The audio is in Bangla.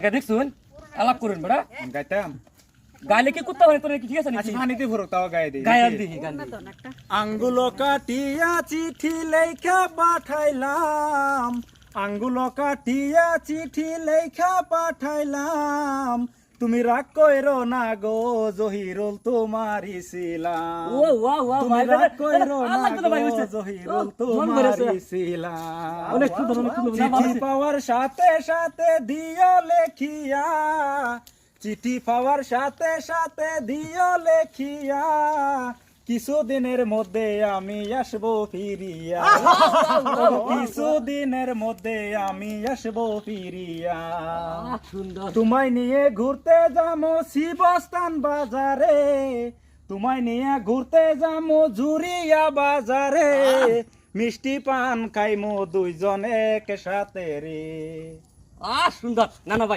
দেখছুন আলাপ করুন বড়া গাইতাম গাইলে কি কুত্তা হয় তোর কি ঠিক আছে নাকি আচ্ছা পানিতে ভরো তাও গায়ে দিই গায়ান দিহি গান আঙ্গুল কাটিয়া চিঠি লেখা পাঠাইলাম আঙ্গুল কাটিয়া চিঠি লেখা পাঠাইলাম তুমি রাগ কইরো না গো জহিরুল তোমারই ছিলাম ও ওয়া ওয়া তুমি ভাই রাগ কইরো না আল্লাহ তো ভাই গো হইছে জহিরুল মন ভরেছে। তোমারই ছিলাম অনেক সুন্দর চিঠি পাওয়ার সাথে সাথে দিও লেখিয়া চিঠি পাওয়ার সাথে সাথে দিও লেখিয়া কিছুদিনের মধ্যে আমি আসবো ফিরিয়া কিছুদিনের মধ্যে আমি আসবো ফিরিয়া সুন্দর তোমায় নিয়ে ঘুরতে যাবো শিবস্থান বাজারে তোমায় নিয়ে ঘুরতে যাবো জুরিয়া বাজারে মিষ্টি পান খাইমো দুইজন এক সাথে রে সুন্দর না না ভাই